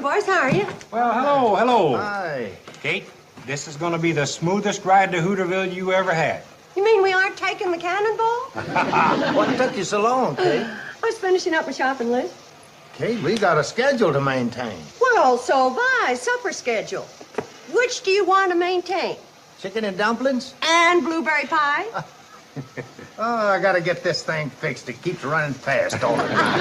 boys. How are you? Well, hello, hello. Hi. Kate, this is going to be the smoothest ride to Hooterville you ever had. You mean we aren't taking the cannonball? What took you so long, Kate? I was finishing up my shopping list. Kate, we got a schedule to maintain. Well, so have I. Supper schedule. Which do you want to maintain? Chicken and dumplings? And blueberry pie? Oh, I gotta get this thing fixed. It keeps running fast all the time.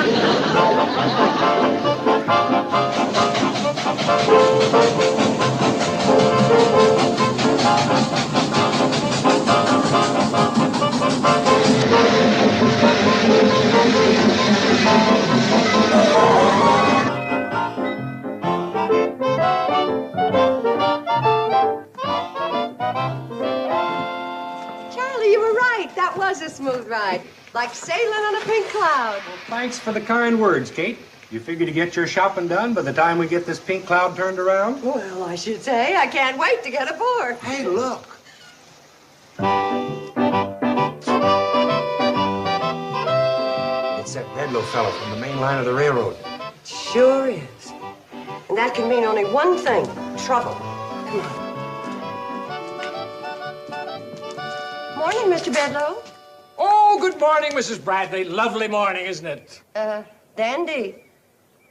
Charlie, you were right. That was a smooth ride. Like sailing on a pink cloud. Well, thanks for the kind words, Kate. You figure to get your shopping done by the time we get this pink cloud turned around? Well, I should say. I can't wait to get aboard. Hey, look. It's that Bedloe fellow from the main line of the railroad. Sure is. And that can mean only one thing. Trouble. Come on. Morning, Mr. Bedloe. Oh, good morning, Mrs. Bradley. Lovely morning, isn't it? Dandy.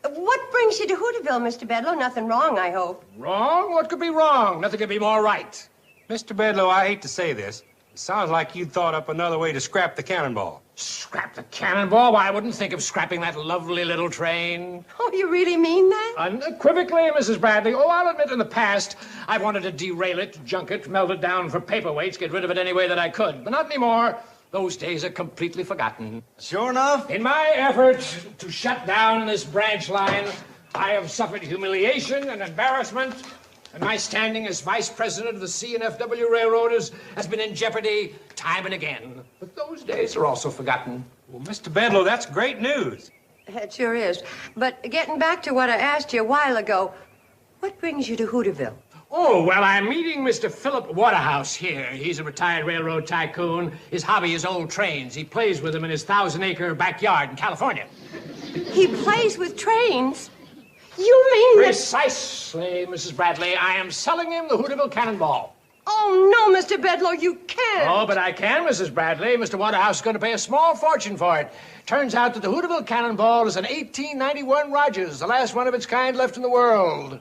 What brings you to Hooterville, Mr. Bedloe? Nothing wrong, I hope. Wrong? What could be wrong? Nothing could be more right. Mr. Bedloe, I hate to say this. It sounds like you'd thought up another way to scrap the cannonball. Scrap the cannonball? Why, I wouldn't think of scrapping that lovely little train. Oh, you really mean that? Unequivocally, Mrs. Bradley. Oh, I'll admit in the past, I wanted to derail it, junk it, melt it down for paperweights, get rid of it any way that I could. But not anymore. Those days are completely forgotten. Sure enough. In my effort to shut down this branch line, I have suffered humiliation and embarrassment, and my standing as vice president of the C&FW Railroaders has been in jeopardy time and again. But those days are also forgotten. Well, Mr. Bedloe, that's great news. It sure is. But getting back to what I asked you a while ago, what brings you to Hooterville? Oh, well, I'm meeting Mr. Philip Waterhouse here. He's a retired railroad tycoon. His hobby is old trains. He plays with them in his 1,000-acre backyard in California. He plays with trains? You mean that... Precisely, Mrs. Bradley. I am selling him the Hooterville Cannonball. Oh, no, Mr. Bedloe, you can't. Oh, but I can, Mrs. Bradley. Mr. Waterhouse is going to pay a small fortune for it. Turns out that the Hooterville Cannonball is an 1891 Rogers, the last one of its kind left in the world.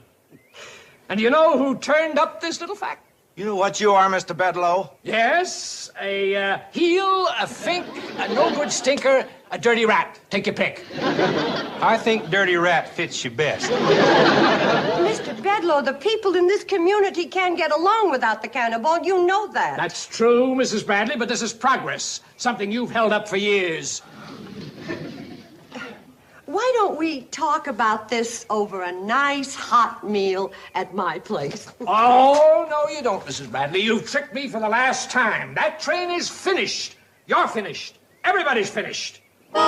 And do you know who turned up this little fact? You know what you are, Mr. Bedloe? Yes, a heel, a fink, a no-good stinker, a dirty rat. Take your pick. I think Dirty Rat fits you best. Mr. Bedloe, the people in this community can't get along without the cannonball. You know that. That's true, Mrs. Bradley, but this is progress. Something you've held up for years. Why don't we talk about this over a nice hot meal at my place? Oh, no, you don't, Mrs. Bradley. You've tricked me for the last time. That train is finished. You're finished. Everybody's finished. Who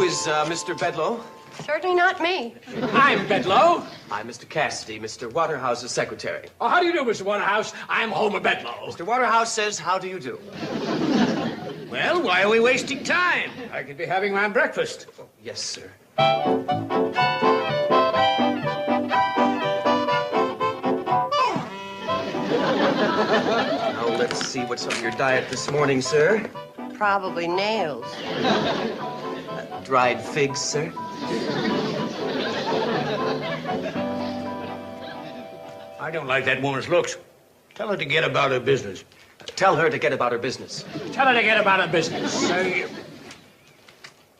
is Mr. Bedloe? Certainly not me. I'm Bedloe. I'm Mr. Cassidy, Mr. Waterhouse's secretary. Oh, how do you do, Mr. Waterhouse? I'm Homer Bedloe. Mr. Waterhouse says, how do you do? Well, why are we wasting time? I could be having my breakfast. Yes, sir. Now, let's see what's on your diet this morning, sir. Probably nails. Dried figs, sir. I don't like that woman's looks. Tell her to get about her business. Tell her to get about her business. Tell her to get about her business.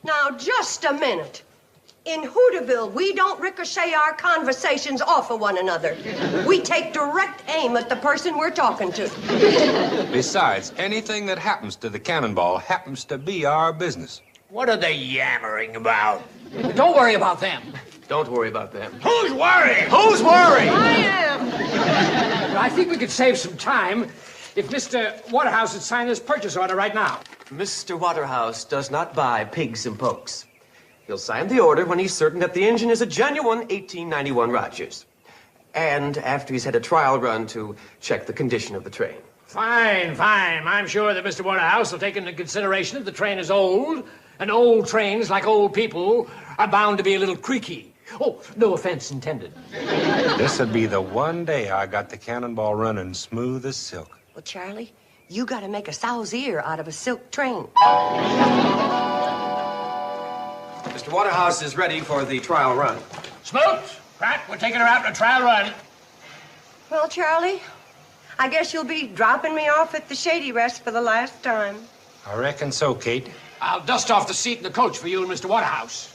Now, just a minute. In Hooterville, we don't ricochet our conversations off of one another. We take direct aim at the person we're talking to. Besides, anything that happens to the cannonball happens to be our business. What are they yammering about? Don't worry about them. Don't worry about them. Who's worrying? Who's worried? I am. I think we could save some time if Mr. Waterhouse had signed this purchase order right now. Mr. Waterhouse does not buy pigs and pokes. He'll sign the order when he's certain that the engine is a genuine 1891 Rogers. And after he's had a trial run to check the condition of the train. Fine, fine. I'm sure that Mr. Waterhouse will take into consideration that the train is old, and old trains, like old people, are bound to be a little creaky. Oh, no offense intended. This'll be the one day I got the cannonball running smooth as silk. Well, Charlie, you gotta make a sow's ear out of a silk train. Mr. Waterhouse is ready for the trial run. Smoot, Pratt, we're taking her out on a trial run. Well, Charlie, I guess you'll be dropping me off at the Shady Rest for the last time. I reckon so, Kate. I'll dust off the seat in the coach for you and Mr. Waterhouse.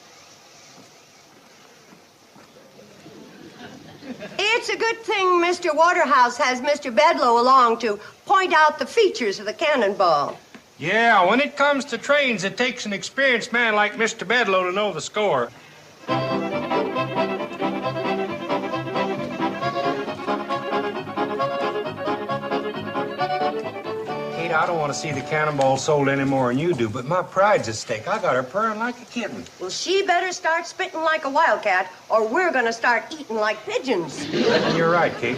It's a good thing Mr. Waterhouse has Mr. Bedloe along to point out the features of the cannonball. Yeah, when it comes to trains, it takes an experienced man like Mr. Bedloe to know the score. Kate, I don't want to see the cannonball sold any more than you do, but my pride's at stake. I got her purring like a kitten. Well, she better start spitting like a wildcat, or we're gonna start eating like pigeons. You're right, Kate.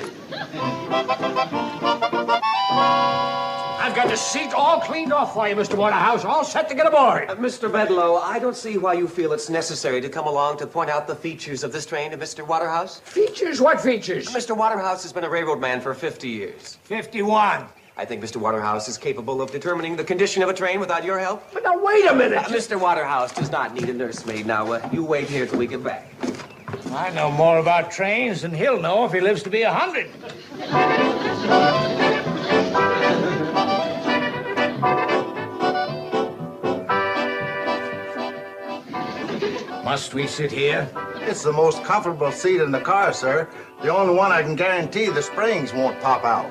I've got the seat all cleaned off for you, Mr. Waterhouse, all set to get aboard. Mr. Bedloe, I don't see why you feel it's necessary to come along to point out the features of this train to Mr. Waterhouse. Features? What features? Mr. Waterhouse has been a railroad man for 50 years. 51. I think Mr. Waterhouse is capable of determining the condition of a train without your help. But now, wait a minute. Mr. Waterhouse does not need a nursemaid. Now, you wait here till we get back. I know more about trains than he'll know if he lives to be 100. Must we sit here? It's the most comfortable seat in the car, sir. The only one I can guarantee the springs won't pop out.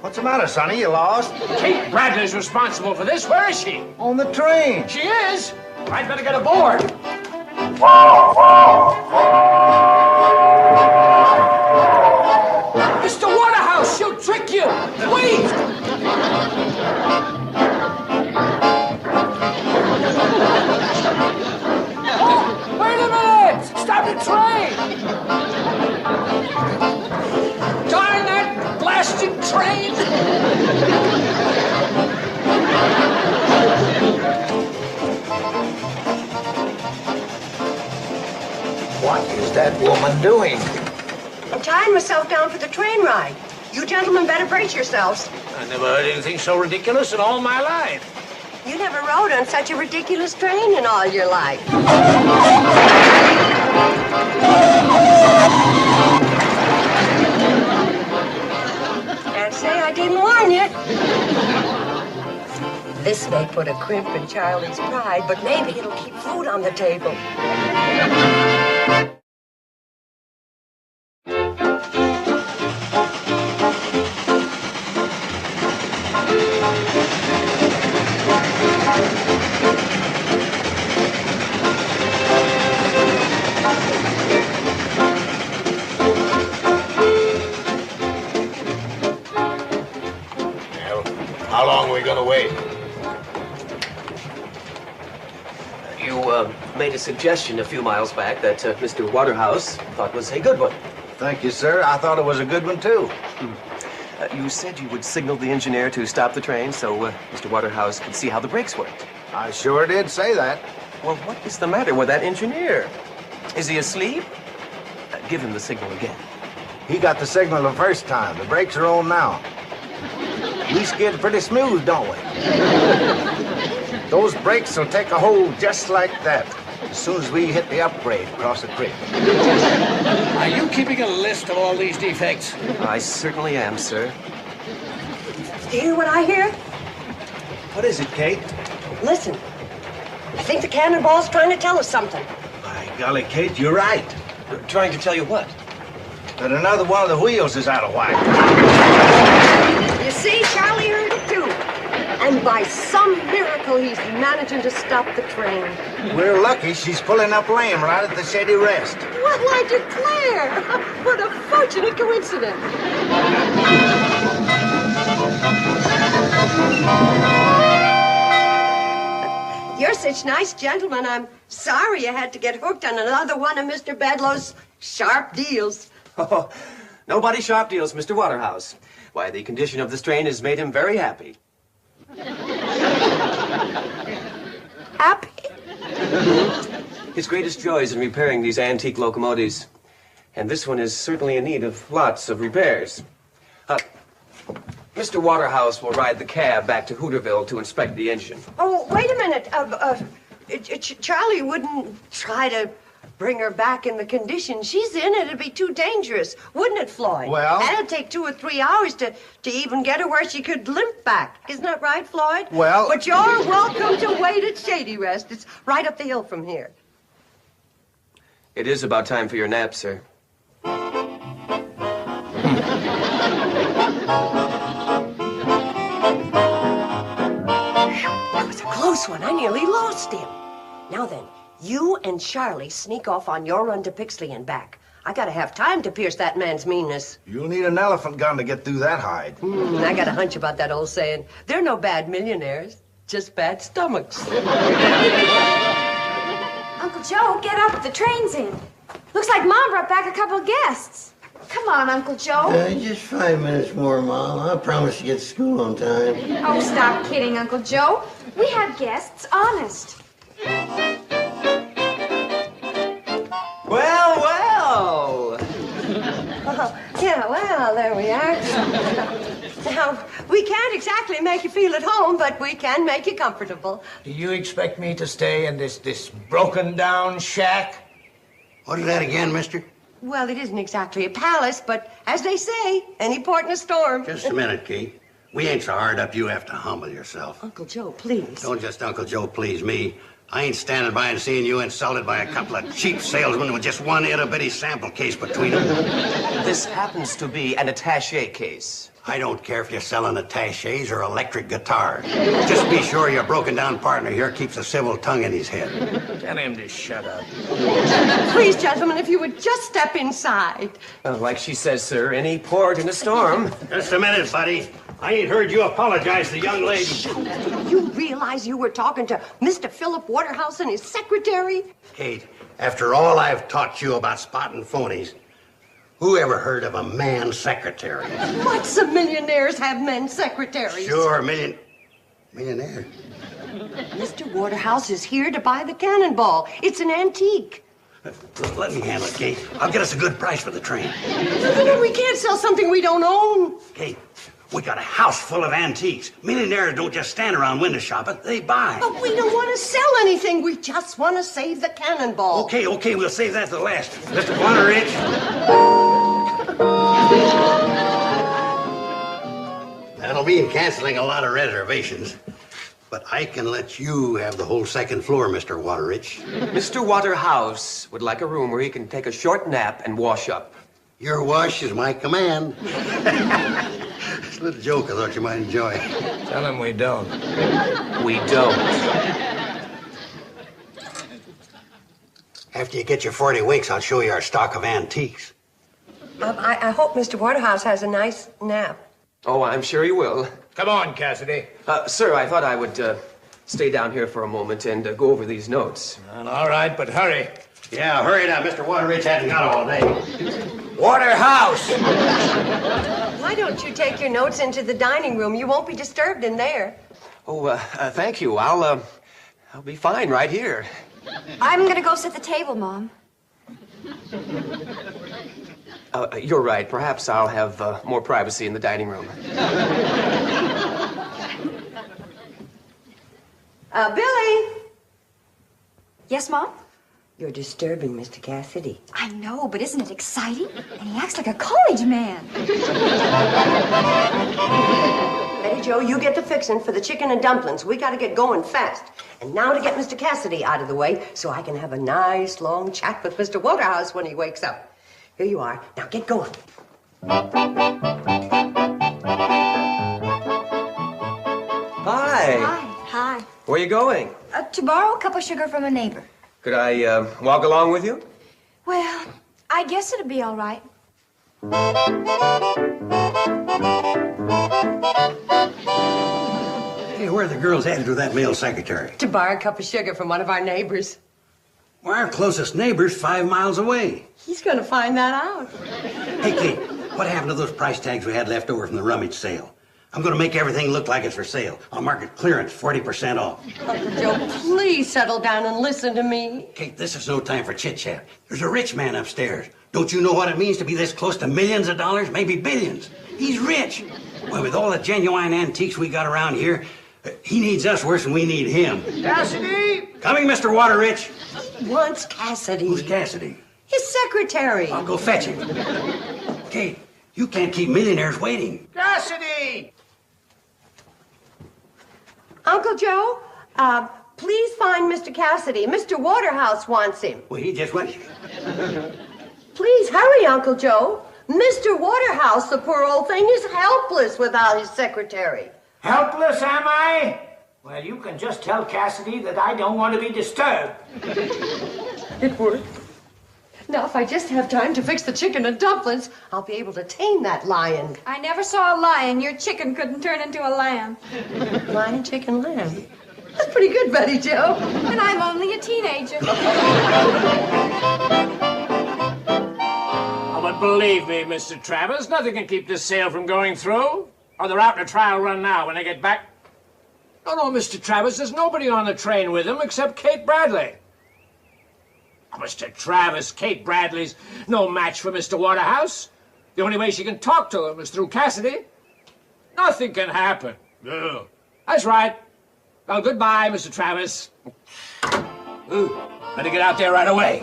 What's the matter, Sonny? You lost? Kate Bradley's responsible for this. Where is she? On the train. She is? I'd better get aboard. Mr. Waterhouse, she'll trick you. Wait! Oh, wait a minute! Stop the train! Darn that blasted train! What is that woman doing? I'm tying myself down for the train ride. You gentlemen better brace yourselves. I never heard anything so ridiculous in all my life. You never rode on such a ridiculous train in all your life. Can't say I didn't warn you. This may put a crimp in Charlie's pride, but maybe it'll keep food on the table. How long are we gonna wait? You made a suggestion a few miles back that Mr. Waterhouse thought was a good one. Thank you, sir. I thought it was a good one, too. You said you would signal the engineer to stop the train so Mr. Waterhouse could see how the brakes worked. I sure did say that. Well, what is the matter with that engineer? Is he asleep? Give him the signal again. He got the signal the first time. The brakes are on now. We skid pretty smooth, don't we? Those brakes will take a hold just like that as soon as we hit the upgrade across the creek. Are you keeping a list of all these defects? I certainly am, sir. Do you hear what I hear? What is it, Kate? Listen. I think the cannonball's trying to tell us something. By golly, Kate, you're right. Trying to tell you what? That another one of the wheels is out of whack. You see, Charlie heard it too. And by some miracle, he's managing to stop the train. We're lucky she's pulling up lame right at the Shady Rest. Well, I declare! What a fortunate coincidence. You're such nice gentlemen. I'm sorry you had to get hooked on another one of Mr. Bedloe's sharp deals. Oh, No body shop deals, Mr. Waterhouse. Why, the condition of the strain has made him very happy. Happy? His greatest joy is in repairing these antique locomotives. And this one is certainly in need of lots of repairs. Mr. Waterhouse will ride the cab back to Hooterville to inspect the engine. Oh, wait a minute. Charlie wouldn't try to bring her back in the condition she's in. It'd be too dangerous, wouldn't it, Floyd? Well- And it'd take 2 or 3 hours to even get her where she could limp back. Isn't that right, Floyd? Well- But you're welcome to wait at Shady Rest. It's right up the hill from here. It is about time for your nap, sir. That was a close one. I nearly lost him. Now then, you and Charlie sneak off on your run to Pixley and back. I gotta have time to pierce that man's meanness. You'll need an elephant gun to get through that hide. I got a hunch about that old saying. They're no bad millionaires, just bad stomachs. Uncle Joe, get up. The train's in. Looks like Mom brought back a couple of guests. Come on, Uncle Joe. Just 5 minutes more, Mom. I promise to get to school on time. Oh, stop kidding, Uncle Joe. We have guests, honest. Well, well. Yeah, well, there we are. Now, we can't exactly make you feel at home, but we can make you comfortable. Do you expect me to stay in this broken down shack? What is that again, mister? Well, it isn't exactly a palace, but as they say, any port in a storm. Just a minute, Kate. We ain't so hard up you have to humble yourself. Uncle Joe, please. Don't just Uncle Joe please me. I ain't standing by and seeing you insulted by a couple of cheap salesmen with just one itty-bitty sample case between them. This happens to be an attaché case. I don't care if you're selling attachés or electric guitars. Just be sure your broken-down partner here keeps a civil tongue in his head. Tell him to shut up. Please, gentlemen, if you would just step inside. Like she says, sir, any port in a storm. Just a minute, buddy. I ain't heard you apologize to the young lady. You realize you were talking to Mr. Philip Waterhouse and his secretary? Kate, after all I've taught you about spotting phonies, who ever heard of a man secretary? Lots of millionaires have men secretaries. Sure, millionaire. Mr. Waterhouse is here to buy the cannonball. It's an antique. Let me handle it, Kate. I'll get us a good price for the train. No, we can't sell something we don't own. Kate, we got a house full of antiques. Millionaires don't just stand around window shopping, they buy. But we don't want to sell anything. We just want to save the cannonball. Okay, we'll save that to the last. Mr. Waterridge. That'll mean canceling a lot of reservations. But I can let you have the whole second floor, Mr. Waterridge. Mr. Waterhouse would like a room where he can take a short nap and wash up. Your wash is my command. It's a little joke I thought you might enjoy. Tell him we don't. We don't. After you get your 40 winks, I'll show you our stock of antiques. I hope Mr. Waterhouse has a nice nap. Oh, I'm sure he will. Come on, Cassidy. Sir, I thought I would stay down here for a moment and go over these notes. Well, all right, but hurry. Yeah, hurry now. Mr. Waterridge hasn't got all day. Waterhouse! Why don't you take your notes into the dining room? You won't be disturbed in there. Oh, thank you. I'll be fine right here. I'm gonna go set the table, Mom. You're right. Perhaps I'll have more privacy in the dining room. Billy! Yes, Mom? You're disturbing Mr. Cassidy. I know, but isn't it exciting? And he acts like a college man. Betty Jo, you get the fixin' for the chicken and dumplings. We gotta get going fast. And now to get Mr. Cassidy out of the way so I can have a nice long chat with Mr. Waterhouse when he wakes up. Here you are. Now get going. Hi. Hi. Where are you going? To borrow a cup of sugar from a neighbor. Could I walk along with you? Well, I guess it'd be all right. Hey, where are the girls headed with that male secretary? To borrow a cup of sugar from one of our neighbors. Well, our closest neighbor's 5 miles away. He's gonna find that out. Hey, Kate, What happened to those price tags we had left over from the rummage sale? I'm going to make everything look like it's for sale. I'll mark it clearance, 40% off. Uncle Joe, please settle down and listen to me. Kate, this is no time for chit-chat. There's a rich man upstairs. Don't you know what it means to be this close to millions of dollars, maybe billions? He's rich. Well, with all the genuine antiques we got around here, he needs us worse than we need him. Cassidy! Coming, Mr. Waterrich. He wants Cassidy. Who's Cassidy? His secretary. I'll go fetch him. Kate, you can't keep millionaires waiting. Cassidy! Uncle Joe, please find Mr. Cassidy. Mr. Waterhouse wants him. Well, he just went. Please hurry, Uncle Joe. Mr. Waterhouse, the poor old thing, is helpless without his secretary. Helpless, am I? Well, you can just tell Cassidy that I don't want to be disturbed. It worked. Now, if I just have time to fix the chicken and dumplings, I'll be able to tame that lion. I never saw a lion. Your chicken couldn't turn into a lamb. Lion, chicken, lamb. That's pretty good, Betty Jo. And I'm only a teenager. Oh, but believe me, Mr. Travers, nothing can keep this sale from going through. Or they're out in a trial run now when they get back. Oh, no, Mr. Travers, there's nobody on the train with him except Kate Bradley. Oh, Mr. Travers, Kate Bradley's no match for Mr. Waterhouse. The only way she can talk to him is through Cassidy. Nothing can happen. Ugh. That's right. Well, goodbye, Mr. Travers. Ooh, better get out there right away.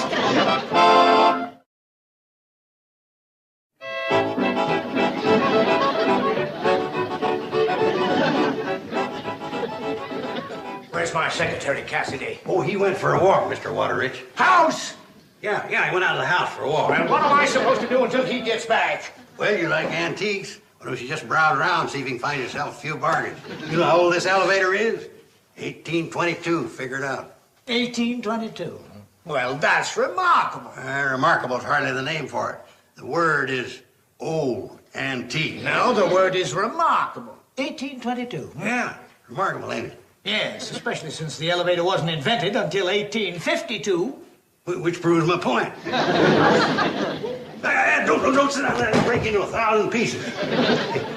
Where's my secretary, Cassidy? Oh, he went for a walk, Mr. Waterrich. House! Yeah, he went out of the house for a walk. Well, what am I supposed to do until he gets back? Well, you like antiques? Why don't you just browse around, see if you can find yourself a few bargains? You know how old this elevator is? 1822, figure it out. 1822. Well, that's remarkable. Remarkable's hardly the name for it. The word is old, antique. No, the word is remarkable. 1822. Yeah, remarkable, ain't it? Yes, especially since the elevator wasn't invented until 1852. Which proves my point. Don't sit down there and break into 1,000 pieces.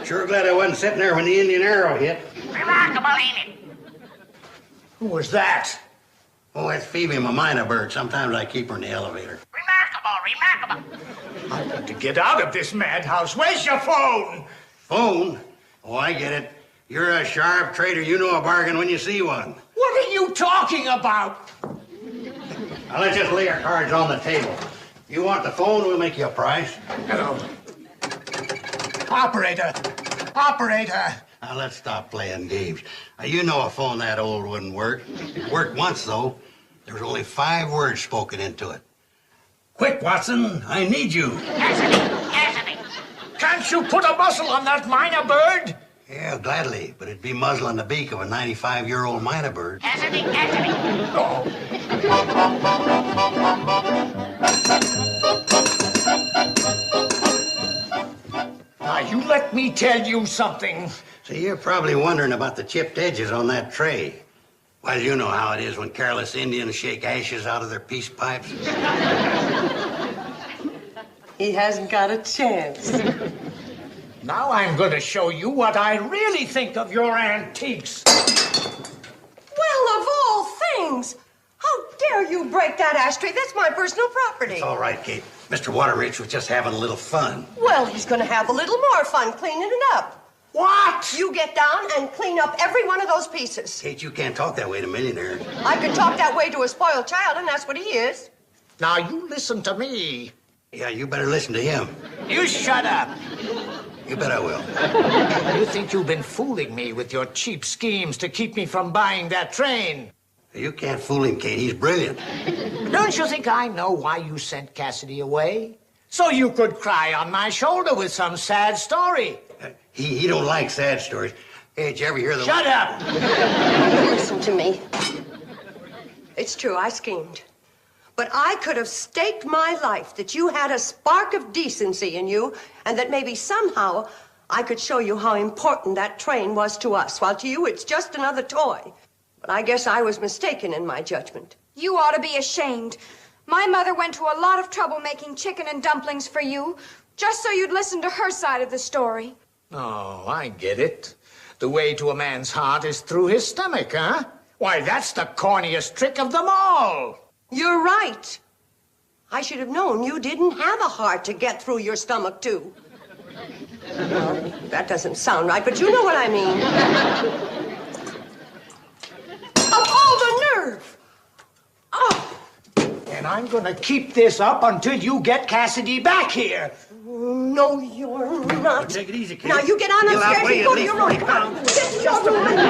Sure glad I wasn't sitting there when the Indian arrow hit. Remarkable, ain't it? Who was that? Oh, that's Phoebe, my minor bird. Sometimes I keep her in the elevator. Remarkable. I've got to get out of this madhouse. Where's your phone? Phone? Oh, I get it. You're a sharp trader. You know a bargain when you see one. What are you talking about? Now, let's just lay our cards on the table. You want the phone, we'll make you a price. Hello. Operator. Now, let's stop playing games. Now, you know a phone that old wouldn't work. It worked once, though. There was only 5 words spoken into it. Quick, Watson, I need you. Cassidy. Can't you put a muzzle on that minor bird? Yeah, gladly, but it'd be muzzling the beak of a 95-year-old minor bird. Cassidy. Oh. Now, you let me tell you something. See, you're probably wondering about the chipped edges on that tray. Well, you know how it is when careless Indians shake ashes out of their peace pipes. He hasn't got a chance. Now I'm going to show you what I really think of your antiques. Well, of all things! How dare you break that ashtray? That's my personal property. It's all right, Kate. Mr. Waterrich was just having a little fun. Well, he's going to have a little more fun cleaning it up. What? You get down and clean up every one of those pieces. Kate, you can't talk that way to millionaires. I could talk that way to a spoiled child, and that's what he is. Now you listen to me. Yeah, you better listen to him. You shut up. You bet I will. You think you've been fooling me with your cheap schemes to keep me from buying that train. You can't fool him, Kate. He's brilliant. Don't you think I know why you sent Cassidy away? So you could cry on my shoulder with some sad story. He don't like sad stories. Hey, did you ever hear the... Shut up! Listen to me. It's true, I schemed. But I could have staked my life that you had a spark of decency in you, and that maybe somehow I could show you how important that train was to us, while to you it's just another toy. But I guess I was mistaken in my judgment. You ought to be ashamed. My mother went to a lot of trouble making chicken and dumplings for you. Just so you'd listen to her side of the story. Oh, I get it. The way to a man's heart is through his stomach, huh? Why, that's the corniest trick of them all. You're right. I should have known you didn't have a heart to get through your stomach, too. Well, that doesn't sound right, but you know what I mean. Of all the nerve! Oh! And I'm gonna keep this up until you get Cassidy back here. No, you're not. Take it easy, kid. Now, you get on You'll upstairs outweigh and at go to least your room. 40 pounds. Get to your room and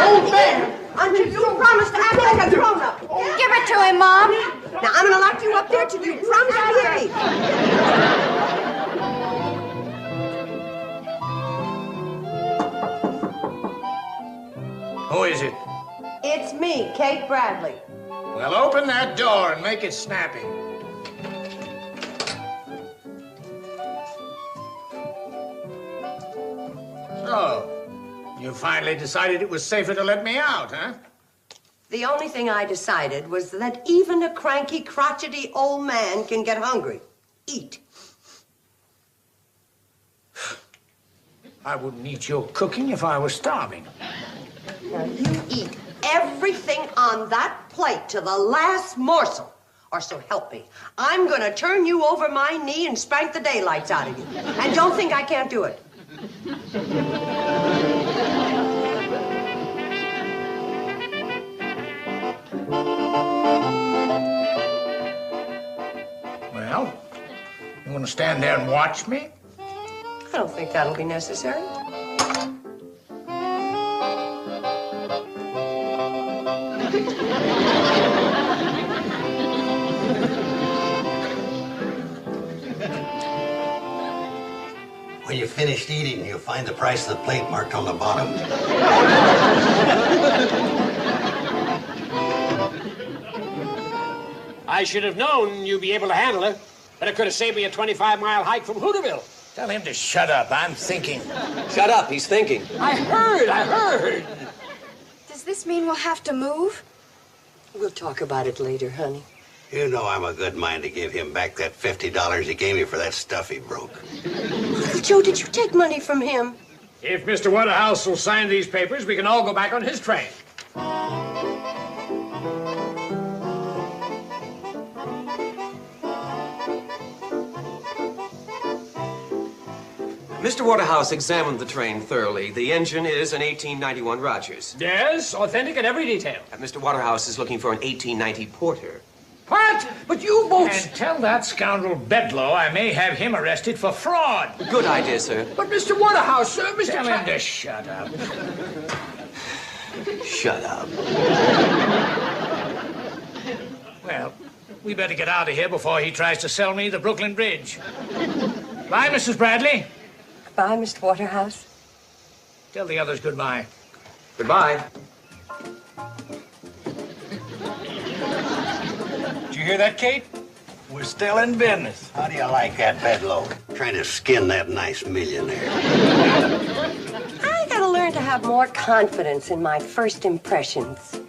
old man, until you promise to act like a grown-up. Give it to him, Mom. Now, I'm gonna lock you up there till you promise to behave. Who is it? It's me, Kate Bradley. Well, open that door and make it snappy. So, you finally decided it was safer to let me out, huh? The only thing I decided was that even a cranky, crotchety old man can get hungry. Eat. I wouldn't eat your cooking if I was starving. Now, you eat everything on that plate to the last morsel. Or so help me. I'm gonna turn you over my knee and spank the daylights out of you. And don't think I can't do it. Well, you want to stand there and watch me? I don't think that'll be necessary. When you're finished eating, you'll find the price of the plate marked on the bottom. I should have known you'd be able to handle it. But it could have saved me a 25-mile hike from Hooterville. Tell him to shut up. I'm thinking. Shut up, he's thinking. I heard. Does this mean we'll have to move? We'll talk about it later, honey. You know I'm a good mind to give him back that $50 he gave me for that stuff he broke. Uncle Joe, did you take money from him? If Mr. Waterhouse will sign these papers, we can all go back on his train. Mr. Waterhouse examined the train thoroughly. The engine is an 1891 Rogers. Yes, authentic in every detail. Mr. Waterhouse is looking for an 1890 Porter. What? But you both... And tell that scoundrel Bedlow I may have him arrested for fraud. Good idea, sir. But Mr. Waterhouse, sir, Mr. Tell him to shut up. Shut up. Well, we better get out of here before he tries to sell me the Brooklyn Bridge. Bye, Mrs. Bradley. Bye, Mr. Waterhouse. Tell the others goodbye. Goodbye. Did you hear that, Kate? We're still in business. How do you like that, Bedlow? Trying to skin that nice millionaire. I gotta learn to have more confidence in my first impressions.